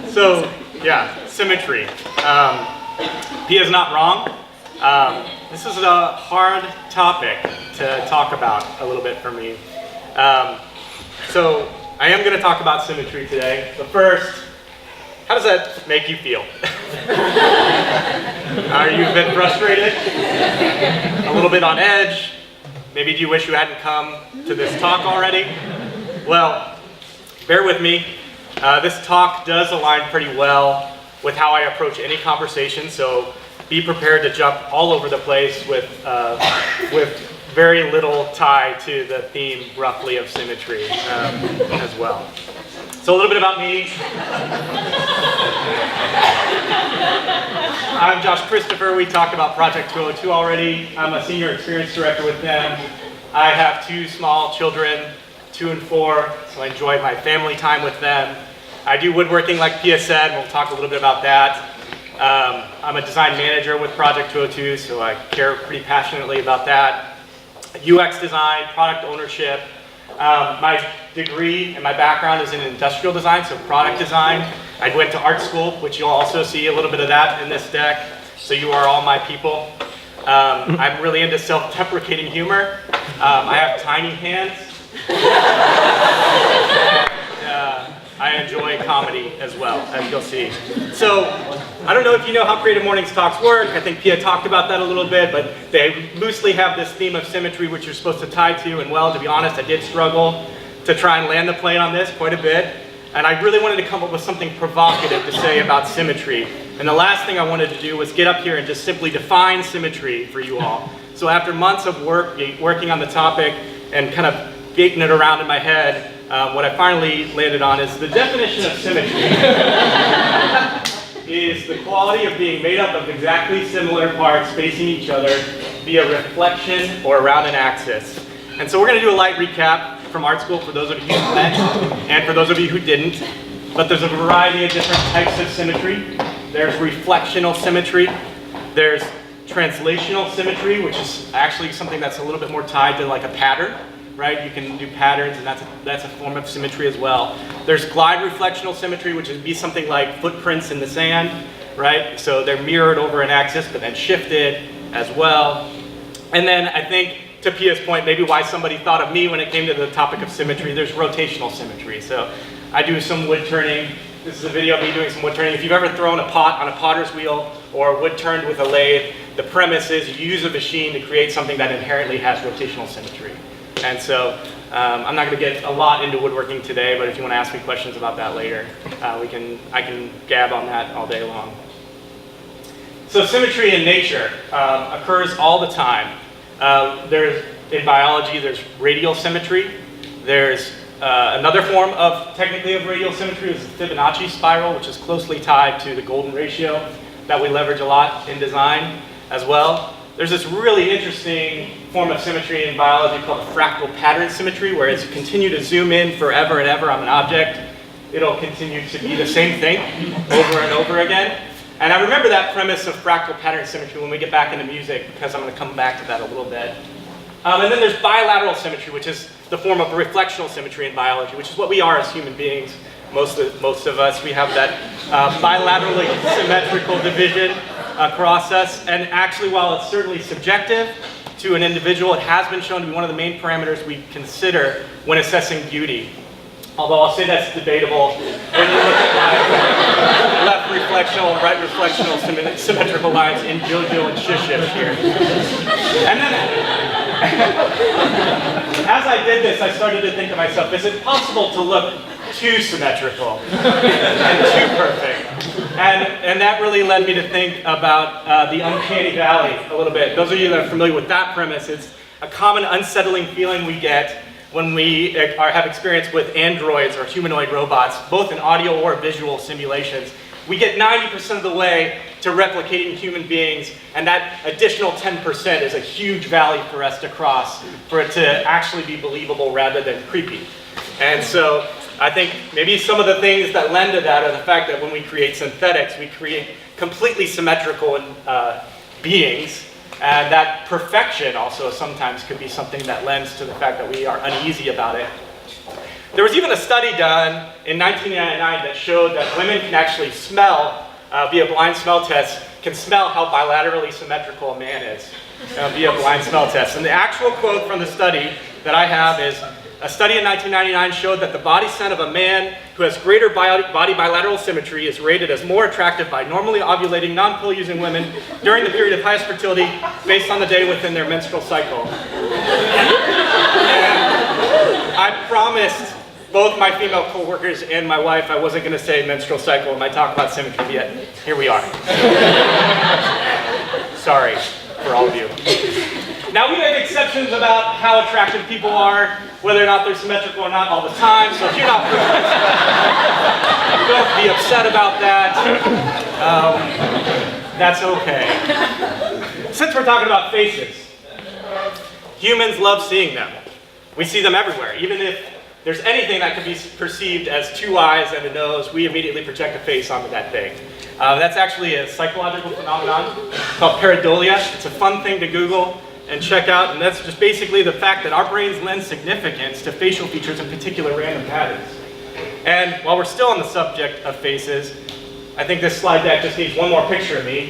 So, yeah, symmetry. Pia's not wrong. This is a hard topic to talk about a little bit for me. So, I am going to talk about symmetry today. But first, how does that make you feel? Are you a bit frustrated? A little bit on edge? Maybe do you wish you hadn't come to this talk already? Well, bear with me. This talk does align pretty well with how I approach any conversation, so be prepared to jump all over the place with very little tie to the theme, roughly, of symmetry as well. So a little bit about me. I'm Josh Christopher. We talked about Project 202 already. I'm a senior experience director with them. I have 2 small children, 2 and 4, so I enjoy my family time with them. I do woodworking, like Pia said, and we'll talk a little bit about that. I'm a design manager with Project 202, so I care pretty passionately about that. UX design, product ownership. My degree and my background is in industrial design, so product design. I went to art school, which you'll also see a little bit of that in this deck, so you are all my people. I'm really into self-deprecating humor. I have tiny hands. I enjoy comedy as well, as you'll see. So, I don't know if you know how Creative Mornings talks work. I think Pia talked about that a little bit, but they loosely have this theme of symmetry, which you're supposed to tie to, and well, to be honest, I did struggle to try and land the plane on this quite a bit, and I really wanted to come up with something provocative to say about symmetry. And the last thing I wanted to do was get up here and just simply define symmetry for you all. So after months of working on the topic and kind of beating it around in my head, what I finally landed on is the definition of symmetry is the quality of being made up of exactly similar parts facing each other via reflection or around an axis. And so we're going to do a light recap from art school for those of you who went and for those of you who didn't. But there's a variety of different types of symmetry. There's reflectional symmetry. There's translational symmetry, which is actually something that's a little bit more tied to like a pattern. Right? You can do patterns, and that's a form of symmetry as well. There's glide reflectional symmetry, which would be something like footprints in the sand, right? So they're mirrored over an axis, but then shifted as well. And then I think, to Pia's point, maybe why somebody thought of me when it came to the topic of symmetry, there's rotational symmetry. So I do some wood turning. This is a video of me doing some wood turning. If you've ever thrown a pot on a potter's wheel or wood turned with a lathe, the premise is you use a machine to create something that inherently has rotational symmetry. And so I'm not going to get a lot into woodworking today, but if you want to ask me questions about that later, I can gab on that all day long. So symmetry in nature occurs all the time. In biology, there's radial symmetry. There's another form of radial symmetry is the Fibonacci spiral, which is closely tied to the golden ratio that we leverage a lot in design as well. There's this really interesting form of symmetry in biology called fractal pattern symmetry, where as you continue to zoom in forever and ever on an object, it'll continue to be the same thing over and over again. And I remember that premise of fractal pattern symmetry when we get back into music, because I'm going to come back to that a little bit. And then there's bilateral symmetry, which is the form of reflectional symmetry in biology, which is what we are as human beings. Most of us, we have that bilaterally symmetrical division across us, and actually, while it's certainly subjective to an individual, it has been shown to be one of the main parameters we consider when assessing beauty. Although I'll say that's debatable when you look at left reflectional and right reflectional symmetrical lines in JoJo and Shishish here. And then, as I did this, I started to think to myself, is it possible to look too symmetrical and too perfect? And that really led me to think about the uncanny valley a little bit. Those of you that are familiar with that premise, it's a common unsettling feeling we get when we have experience with androids or humanoid robots, both in audio or visual simulations. We get 90% of the way to replicating human beings, and that additional 10% is a huge valley for us to cross for it to actually be believable rather than creepy. And so I think maybe some of the things that lend to that are the fact that when we create synthetics, we create completely symmetrical beings, and that perfection also sometimes could be something that lends to the fact that we are uneasy about it. There was even a study done in 1999 that showed that women can actually smell, via blind smell tests, can smell how bilaterally symmetrical a man is via blind smell tests. And the actual quote from the study that I have is, a study in 1999 showed that the body scent of a man who has greater body bilateral symmetry is rated as more attractive by normally ovulating, non-pill using women during the period of highest fertility based on the day within their menstrual cycle. And I promised both my female co-workers and my wife I wasn't going to say menstrual cycle in my talk about symmetry, yet here we are. Sorry for all of you. Now we make exceptions about how attractive people are, whether or not they're symmetrical or not all the time, so if you're not don't be upset about that. That's okay. Since we're talking about faces, humans love seeing them. We see them everywhere. Even if there's anything that could be perceived as two eyes and a nose, we immediately project a face onto that thing. That's actually a psychological phenomenon called pareidolia. It's a fun thing to Google and check out, and that's just basically the fact that our brains lend significance to facial features in particular random patterns. And while we're still on the subject of faces, I think this slide deck just needs one more picture of me.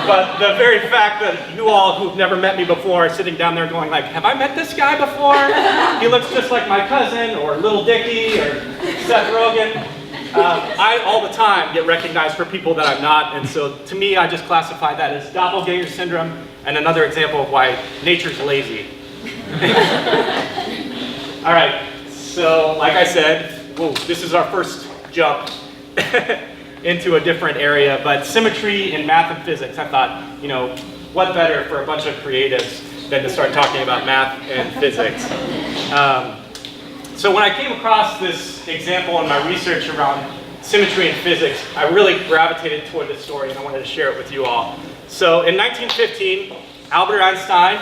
But the very fact that you all who've never met me before are sitting down there going like, have I met this guy before? He looks just like my cousin, or Little Dicky, or Seth Rogen. I, all the time, get recognized for people that I'm not, and so to me, I just classify that as doppelganger syndrome, and another example of why nature's lazy. All right, so like I said, whoa, this is our first jump into a different area, but symmetry in math and physics, I thought, you know, what better for a bunch of creatives than to start talking about math and physics. So when I came across this example in my research around symmetry in physics, I really gravitated toward this story and I wanted to share it with you all. So in 1915, Albert Einstein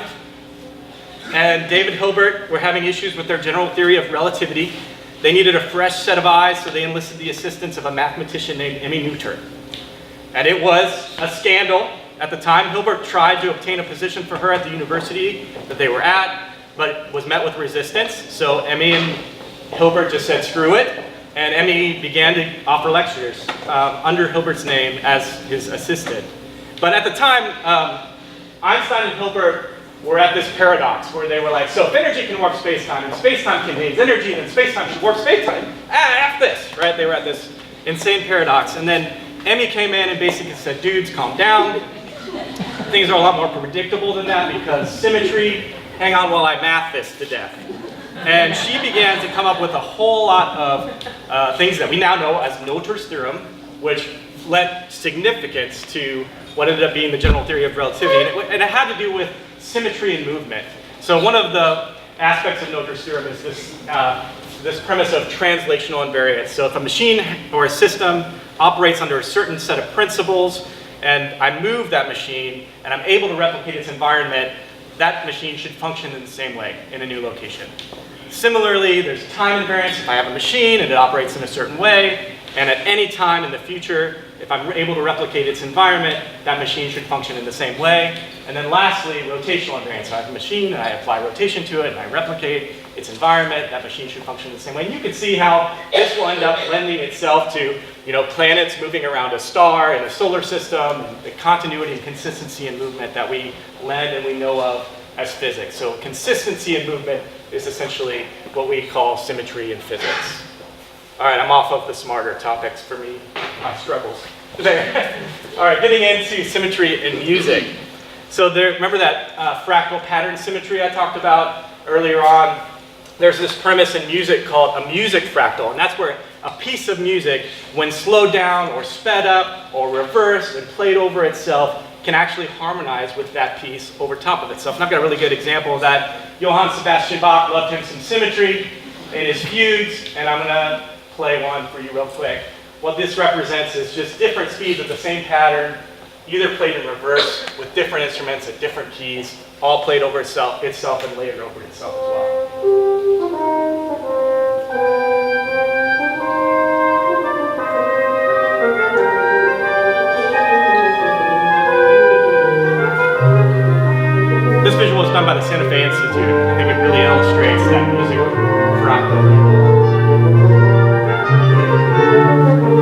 and David Hilbert were having issues with their general theory of relativity. They needed a fresh set of eyes, so they enlisted the assistance of a mathematician named Emmy Noether. And it was a scandal. At the time, Hilbert tried to obtain a position for her at the university that they were at, but was met with resistance. So Emmy and Hilbert just said, screw it. And Emmy began to offer lectures under Hilbert's name as his assistant. But at the time, Einstein and Hilbert were at this paradox where they were like, so if energy can warp space-time, and space-time contains energy, then space-time should warp space-time. F this, right? They were at this insane paradox. And then Emmy came in and basically said, dudes, calm down. Things are a lot more predictable than that because symmetry, hang on while I math this to death. And she began to come up with a whole lot of things that we now know as Noether's theorem, which lent significance to what ended up being the general theory of relativity. And it had to do with symmetry and movement. So one of the aspects of Noether's theorem is this premise of translational invariance. So if a machine or a system operates under a certain set of principles, and I move that machine, and I'm able to replicate its environment, that machine should function in the same way in a new location. Similarly, there's time invariance. If I have a machine and it operates in a certain way, and at any time in the future, if I'm able to replicate its environment, that machine should function in the same way. And then lastly, rotational invariance. So I have a machine and I apply rotation to it and I replicate its environment, that machine should function in the same way. And you can see how this will end up lending itself to, you know, planets moving around a star in a solar system, and the continuity and consistency in movement that we lend and we know of as physics. So consistency in movement is essentially what we call symmetry in physics. All right, I'm off of the smarter topics for me, my struggles. There. All right, getting into symmetry in music. So there, remember that fractal pattern symmetry I talked about earlier on? There's this premise in music called a music fractal, and that's where a piece of music, when slowed down or sped up or reversed and played over itself, can actually harmonize with that piece over top of itself. And I've got a really good example of that. Johann Sebastian Bach loved him some symmetry in his fugues, and I'm gonna play one for you real quick. What this represents is just different speeds of the same pattern, either played in reverse with different instruments at different keys, all played over itself and layered over itself as well. This visual was done by the Santa Fe Institute. I think it really illustrates that music fractal.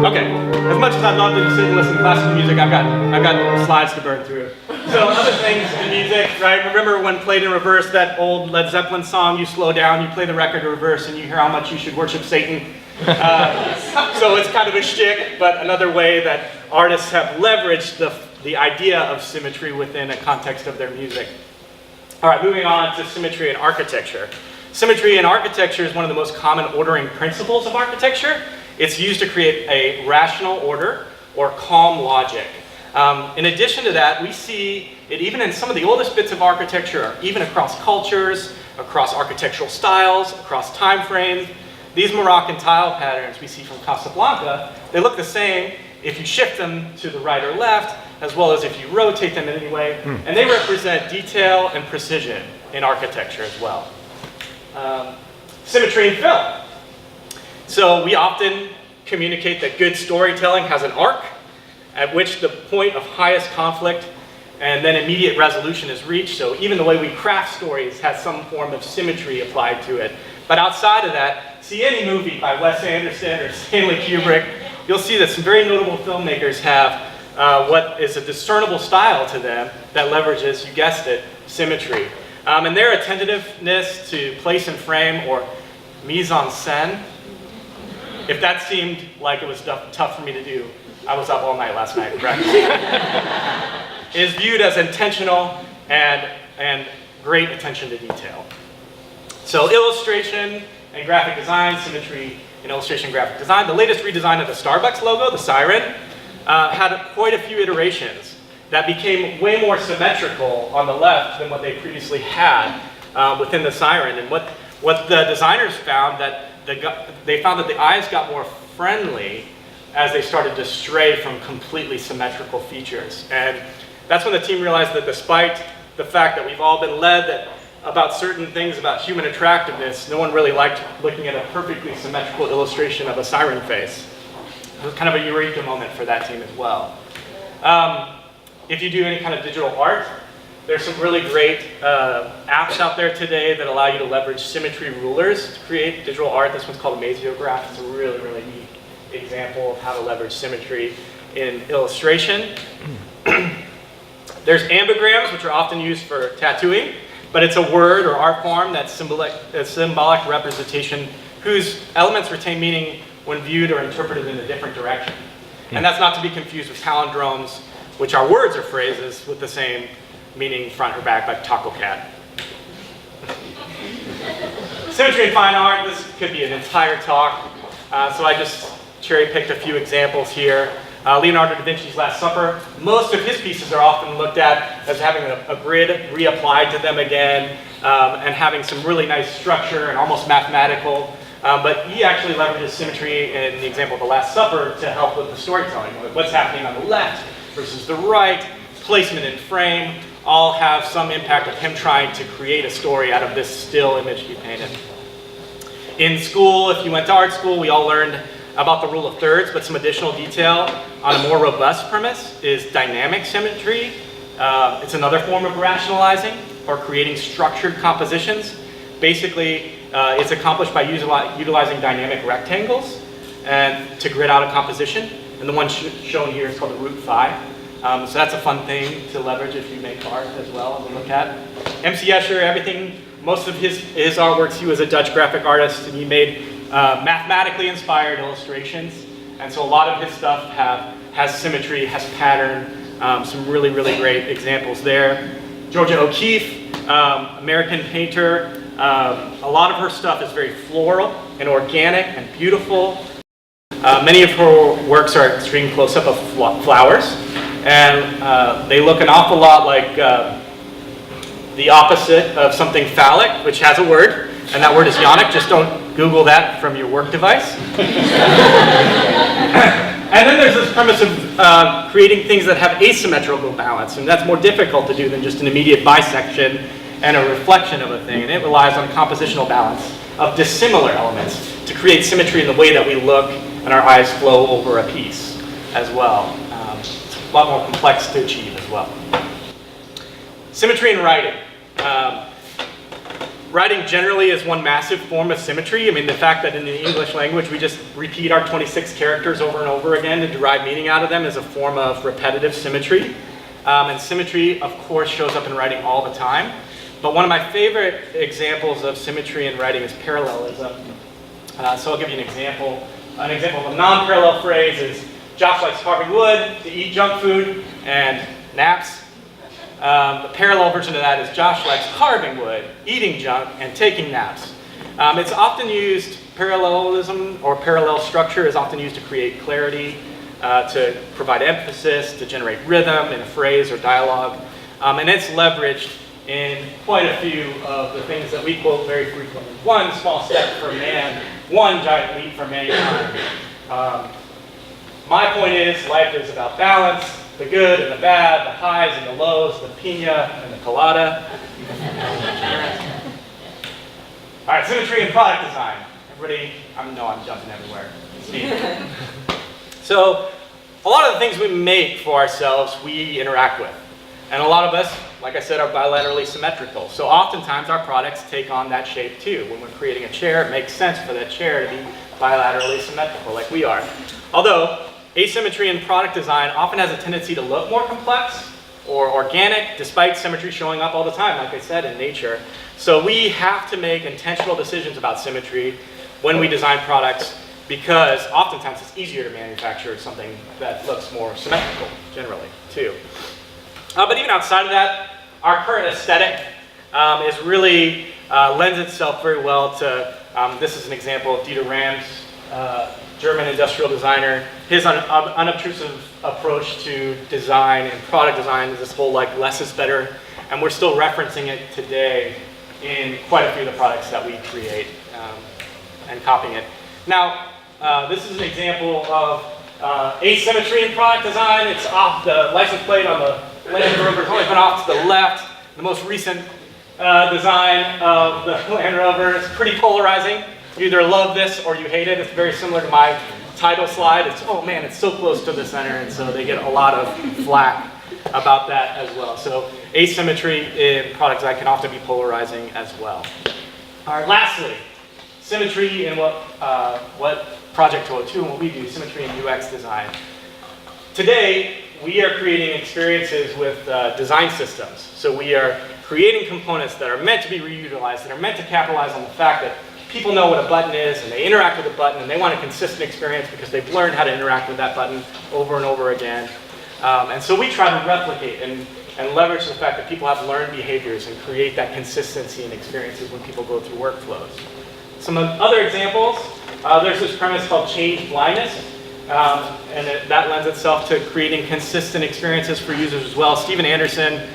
Okay, as much as I'd love to just sit and listen to classical music, I've got slides to burn through. So other things in music, right? Remember when played in reverse, that old Led Zeppelin song, you slow down, you play the record in reverse, and you hear how much you should worship Satan. So it's kind of a shtick, but another way that artists have leveraged the idea of symmetry within a context of their music. All right, moving on to symmetry in architecture. Symmetry in architecture is one of the most common ordering principles of architecture. It's used to create a rational order or calm logic. In addition to that, we see it even in some of the oldest bits of architecture, even across cultures, across architectural styles, across time frames. These Moroccan tile patterns we see from Casablanca, they look the same if you shift them to the right or left, as well as if you rotate them in any way. And they represent detail and precision in architecture as well. Symmetry in film. So we often communicate that good storytelling has an arc at which the point of highest conflict and then immediate resolution is reached. So even the way we craft stories has some form of symmetry applied to it. But outside of that, see any movie by Wes Anderson or Stanley Kubrick, you'll see that some very notable filmmakers have what is a discernible style to them that leverages, you guessed it, symmetry. And their attentiveness to place and frame, or mise en scène, if that seemed like it was tough for me to do, I was up all night last night practicing, is viewed as intentional and great attention to detail. So illustration and graphic design, symmetry in illustration and graphic design. The latest redesign of the Starbucks logo, the siren, had quite a few iterations that became way more symmetrical on the left than what they previously had within the siren. And what the designers found, that they found that the eyes got more friendly as they started to stray from completely symmetrical features. And that's when the team realized that despite the fact that we've all been led about certain things about human attractiveness, no one really liked looking at a perfectly symmetrical illustration of a siren face. It was kind of a eureka moment for that team as well. If you do any kind of digital art, there's some really great apps out there today that allow you to leverage symmetry rulers to create digital art. This one's called Amasiograph. It's a really, really neat example of how to leverage symmetry in illustration. There's ambigrams, which are often used for tattooing, but it's a word or art form that's a symbolic representation whose elements retain meaning when viewed or interpreted in a different direction. And that's not to be confused with palindromes, which are words or phrases with the same meaning front or back, like taco cat. Symmetry in fine art, this could be an entire talk, so I just cherry-picked a few examples here. Leonardo da Vinci's Last Supper, most of his pieces are often looked at as having a grid reapplied to them again, and having some really nice structure and almost mathematical. But he actually leverages symmetry in the example of the Last Supper to help with the storytelling. What's happening on the left versus the right, placement in frame, all have some impact of him trying to create a story out of this still image he painted. In school, if you went to art school, we all learned about the rule of thirds, but some additional detail on a more robust premise is dynamic symmetry. It's another form of rationalizing or creating structured compositions. Basically, it's accomplished by utilizing dynamic rectangles and to grid out a composition. And the one shown here is called the root phi. So that's a fun thing to leverage if you make art as well to look at. MC Escher, most of his artworks, he was a Dutch graphic artist, and he made mathematically inspired illustrations. And so a lot of his stuff has symmetry, has pattern, some really, really great examples there. Georgia O'Keeffe, American painter, a lot of her stuff is very floral and organic and beautiful. Many of her works are extreme close-up of flowers, and they look an awful lot like the opposite of something phallic, which has a word, and that word is yonic. Just don't Google that from your work device. And then there's this premise of creating things that have asymmetrical balance, and that's more difficult to do than just an immediate bisection and a reflection of a thing, and it relies on compositional balance of dissimilar elements to create symmetry in the way that we look and our eyes flow over a piece as well. It's a lot more complex to achieve as well. Symmetry in writing. Writing generally is one massive form of symmetry. I mean, the fact that in the English language we just repeat our 26 characters over and over again to derive meaning out of them is a form of repetitive symmetry. And symmetry, of course, shows up in writing all the time. But one of my favorite examples of symmetry in writing is parallelism. So I'll give you an example. An example of a non-parallel phrase is, Josh likes carving wood to eat junk food and naps. The parallel version of that is Josh likes carving wood, eating junk, and taking naps. It's often used, parallelism or parallel structure is often used to create clarity, to provide emphasis, to generate rhythm in a phrase or dialogue. And it's leveraged in quite a few of the things that we quote very frequently. One small step for man, one giant leap for mankind. My point is, life is about balance. The good and the bad, the highs and the lows, the piña and the colada. All right, symmetry and product design. Everybody, I'm jumping everywhere. It's me. So, a lot of the things we make for ourselves, we interact with. And a lot of us, like I said, are bilaterally symmetrical. So oftentimes our products take on that shape too. When we're creating a chair, it makes sense for that chair to be bilaterally symmetrical like we are. Although, asymmetry in product design often has a tendency to look more complex or organic, despite symmetry showing up all the time, like I said, in nature. So we have to make intentional decisions about symmetry when we design products, because oftentimes it's easier to manufacture something that looks more symmetrical, generally, too. But even outside of that, our current aesthetic is really lends itself very well to, this is an example of Dieter Rams, German industrial designer. His unobtrusive approach to design and product design is this whole like less is better, and we're still referencing it today in quite a few of the products that we create and copying it. Now, this is an example of asymmetry in product design. It's off the license plate on the Land Rover. It's only been off to the left. The most recent design of the Land Rover is pretty polarizing. You either love this or you hate it. It's very similar to my title slide. It's, oh man, it's so close to the center, and so they get a lot of flack about that as well. So asymmetry in product design can often be polarizing as well. All right, lastly, symmetry in what Project 202 and what we do, symmetry in UX design. Today, we are creating experiences with design systems. So we are creating components that are meant to be reutilized, that are meant to capitalize on the fact that people know what a button is, and they interact with a button, and they want a consistent experience because they've learned how to interact with that button over and over again. And so we try to replicate and leverage the fact that people have learned behaviors and create that consistency in experiences when people go through workflows. Some other examples, there's this premise called change blindness, and that lends itself to creating consistent experiences for users as well. Steven Anderson,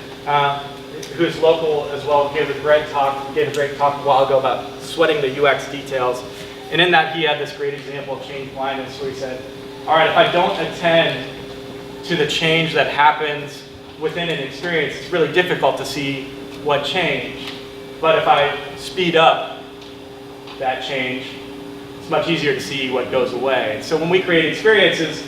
who's local as well, gave a great talk a while ago about sweating the UX details. And in that, he had this great example of change blindness where he said, all right, if I don't attend to the change that happens within an experience, it's really difficult to see what changed. But if I speed up that change, it's much easier to see what goes away. And so when we create experiences,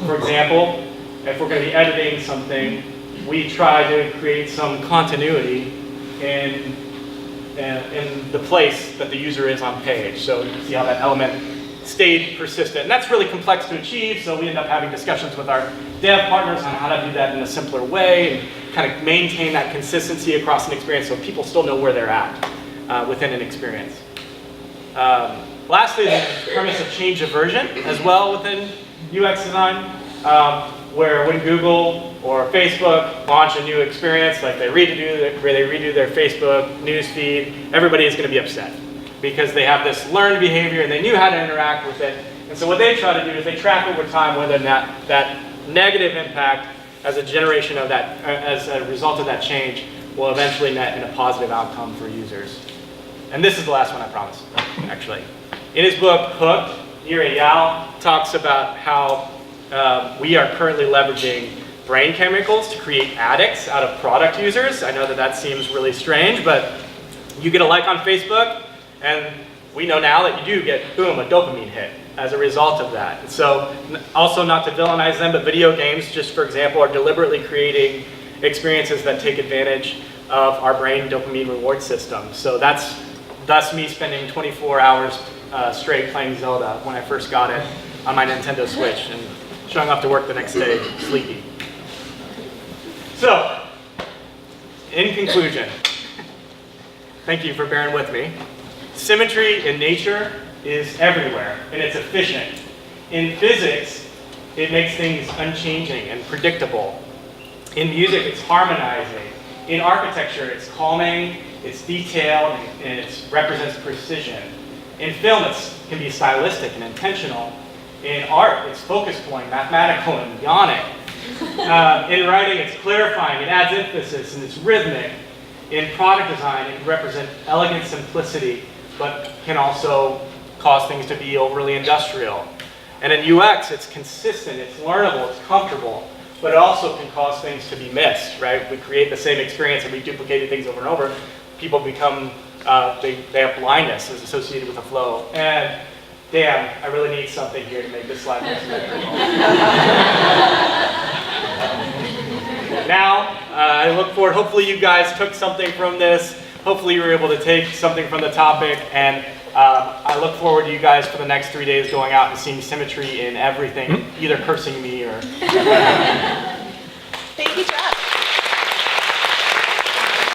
for example, if we're going to be editing something, we try to create some continuity in the place that the user is on page. So you can see how that element stayed persistent. And that's really complex to achieve, so we end up having discussions with our dev partners on how to do that in a simpler way and kind of maintain that consistency across an experience so people still know where they're at within an experience. Lastly, the premise of change aversion as well within UX design, where when Google or Facebook launch a new experience, like they redo their Facebook newsfeed, everybody is going to be upset because they have this learned behavior and they knew how to interact with it. And so what they try to do is they track over time whether that negative impact as a generation of that, as a result of that change, will eventually net in a positive outcome for users. And this is the last one, I promise, actually. In his book, Hooked, Niraj Yal talks about how we are currently leveraging brain chemicals to create addicts out of product users. I know that seems really strange, but you get a like on Facebook, and we know now that you do get, boom, a dopamine hit as a result of that. And so, also not to villainize them, but video games, just for example, are deliberately creating experiences that take advantage of our brain dopamine reward system. So that's thus me spending 24 hours straight playing Zelda when I first got it on my Nintendo Switch and showing up to work the next day sleepy. So, in conclusion, thank you for bearing with me. Symmetry in nature is everywhere, and it's efficient. In physics, it makes things unchanging and predictable. In music, it's harmonizing. In architecture, it's calming, it's detailed, and it represents precision. In film, it can be stylistic and intentional. In art, it's focus point, mathematical, and ionic. In writing, it's clarifying, it adds emphasis, and it's rhythmic. In product design, it can represent elegant simplicity, but can also cause things to be overly industrial. And in UX, it's consistent, it's learnable, it's comfortable, but it also can cause things to be missed, right? We create the same experience and we duplicate things over and over. People become, they have blindness as associated with the flow. And damn, I really need something here to make this slide more symmetrical. Now, I look forward, hopefully you guys took something from this. Hopefully you were able to take something from the topic, and I look forward to you guys for the next 3 days going out and seeing symmetry in everything, either cursing me or... Thank you, Josh.